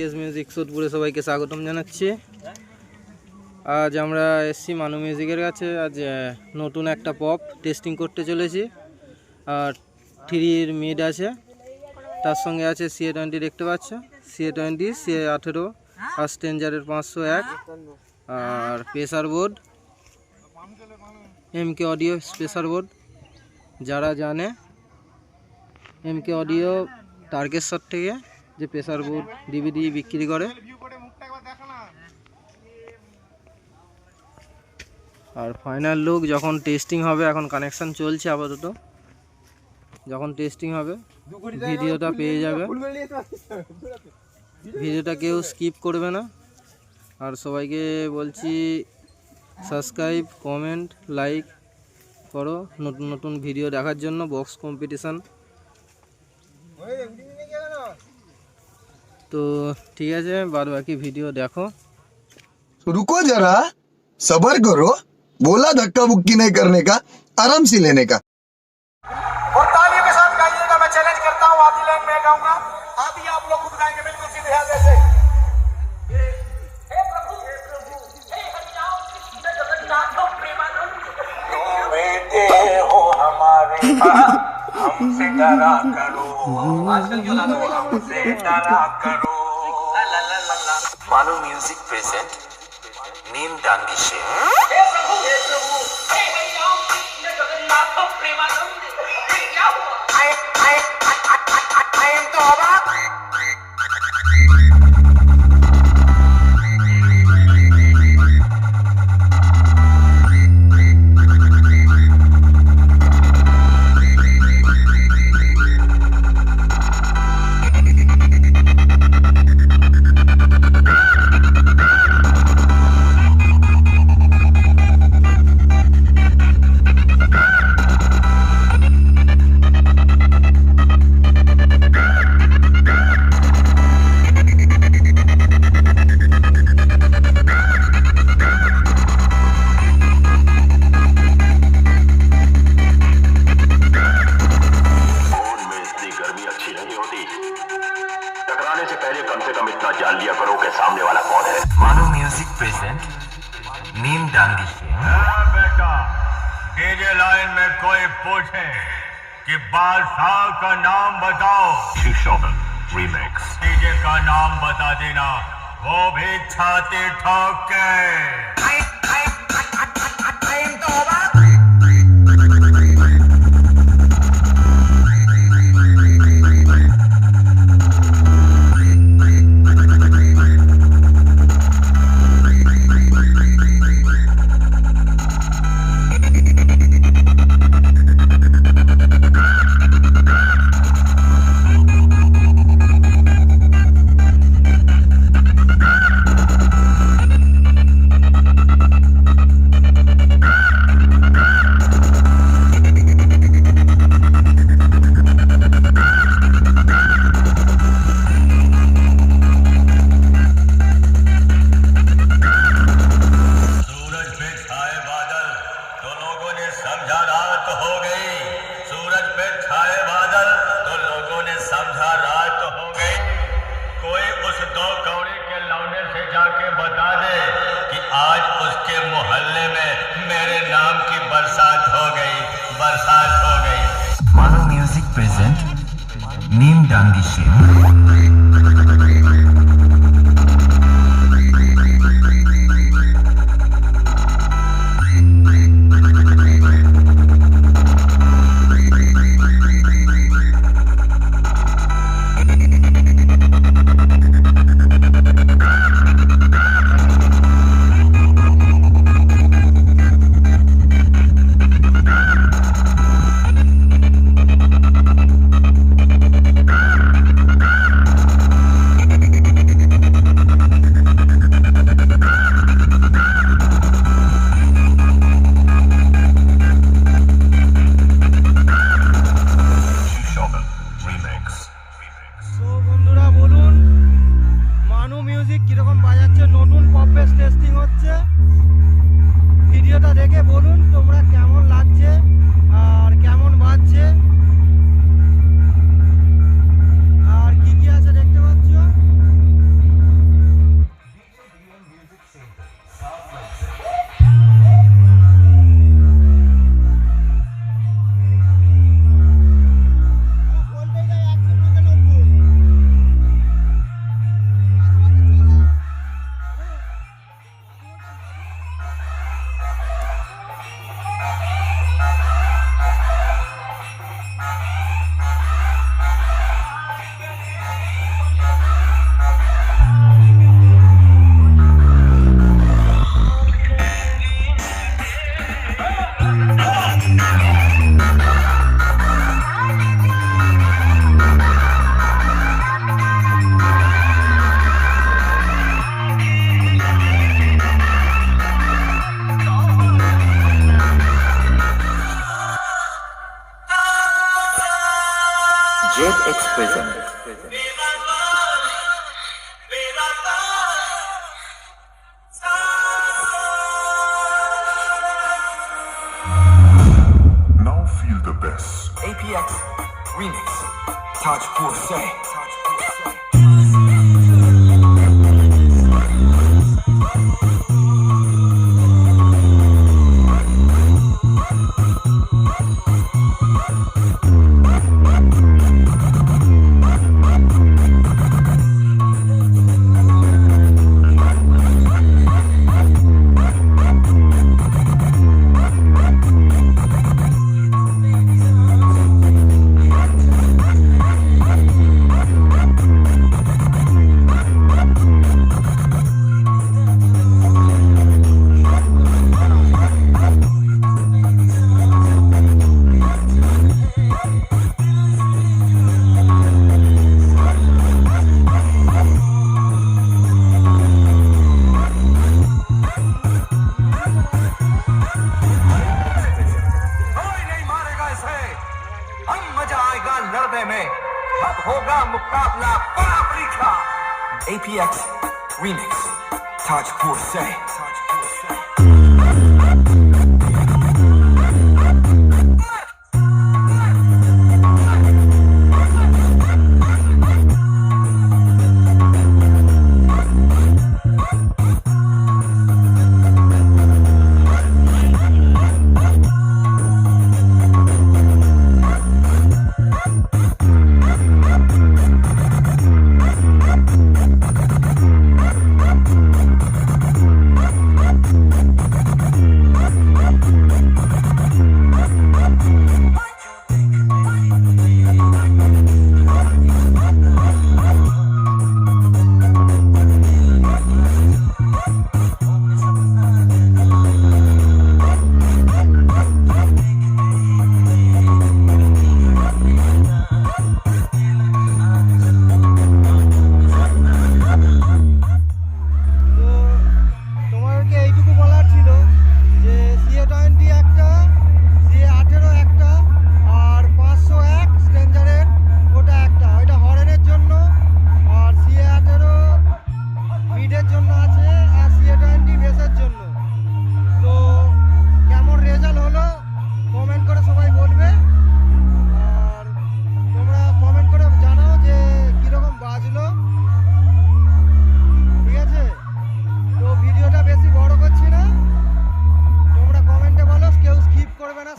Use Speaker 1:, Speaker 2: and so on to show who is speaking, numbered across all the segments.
Speaker 1: তেজ মিউজিক সোদপুরে সবাইকে স্বাগতম জানাচ্ছি। আজ আমরা এসছি মানু মিউজিকের কাছে। আজ নতুন একটা পপ টেস্টিং করতে চলেছি। আর 3 মিড আছে, তার সঙ্গে আছে CA20 দেখতে পাচ্ছ, CA20, CA18 আর স্ট্রেঞ্জারের 501 আর pressure board, MK audio pressure board. যারা জানে MK অডিও তারকেশ্বর থেকে যে প্রেসার বোর্ড DVD বিক্রি করে, আর ফাইনাল লুক যখন টেস্টিং হবে, এখন কানেকশন চলছে আপাতত, যখন টেস্টিং হবে ভিডিওটা পেয়ে যাবে। ভিডিওটা কেউ স্কিপ করবে না। আর সবাইকে বলছি সাবস্ক্রাইব, কমেন্ট, লাইক করো নতুন নতুন ভিডিও দেখার জন্য। Box competition. তো ঠিক আছে, বাদ বাকি ভিডিও দেখো।
Speaker 2: रुको जरा, सबर करो। बोला धक्का बुक्की नहीं करने का, आराम से लेने का।
Speaker 3: और तालियों के साथ गाइएगा। मैं चैलेंज करता हूँ, आधी लाइन में गाऊंगा, आधी आप लोग खुद गाएंगे, बिल्कुल सीधे हाथ ऐसे। हे प्रभु, हे हरिनाम कृष्ण जगन्नाथ प्रेमानंद, तुम बेटे हो हमारे, हमसे डरा करो, हमसे डरा करो।
Speaker 4: मानो म्यूजिक प्रेजेंट नीम डांगी से।
Speaker 3: हे प्रभु, हे हरिनाम कृष्ण जगन्नाथ प्रेमानंद, ये क्या हुआ? I am तो अबाक।
Speaker 4: टकराने से पहले कम से कम इतना जान लिया करो कि सामने वाला कौन है। मानो म्यूजिक प्रेजेंट नीम डांगी से।
Speaker 5: बेटा, डीजे लाइन में कोई पूछे कि बादशाह का नाम बताओ,
Speaker 4: रीमेक्स।
Speaker 5: डीजे का नाम बता देना, वो भी छाती ठोक के। समझा रात हो गई, सूरज पे छाए बादल, तो लोगों ने समझा रात हो गई। कोई उस 2 कौड़ी के लौंडे से जाके बता दे कि आज उसके मोहल्ले में मेरे नाम की बरसात हो गई, बरसात हो गई।
Speaker 4: मानो म्यूजिक प्रेजेंट नीम डांगी से।
Speaker 6: Now feel the best.
Speaker 7: APX Remix Tajpur Say. कोई नहीं मारेगा इसे, हम मजा आएगा लड़ने में, अब होगा मुकाबला बराबरी का। APX Remix Tajpur Say.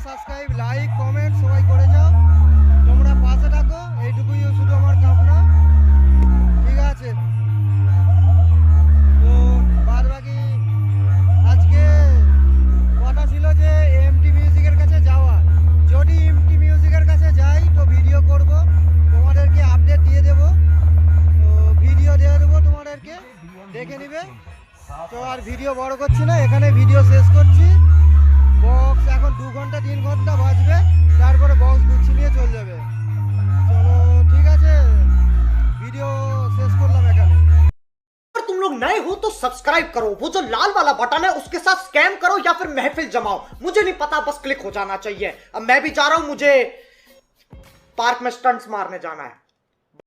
Speaker 1: Subscribe like comment সবাই করে যাও, তোমরা পাশে থাকো, এইটুকুই শুধু আমার কামনা। ঠিক আছে, তো বাদ বাকি আজকে কথা ছিল যে এমটি মিউজিকের কাছে যাওয়া। যদি এমটি মিউজিকের কাছে যাই তো ভিডিও করব, তোমাদেরকে আপডেট দিয়ে দেবো, তো ভিডিও দিয়ে দেবো তোমাদেরকে, দেখে নিবে। তো আর ভিডিও বড় করছি না, এখানে ভিডিও শেষ করছি। বক্স এখন 2 ঘন্টা 3 ঘন্টা বাজবে, তারপরে বক্স গুছিয়ে নিয়ে চলে যাবে। চলো ঠিক আছে, ভিডিও শেষ করলাম এখানে।
Speaker 8: अगर तुम लोग नए हो तो सब्सक्राइब करो, वो जो लाल वाला बटन है उसके साथ स्कैम करो या फिर महफिल जमाओ, मुझे नहीं पता, बस क्लिक हो जाना चाहिए। अब मैं भी जा रहा हूं, मुझे पार्क में स्टंट्स मारने जाना है।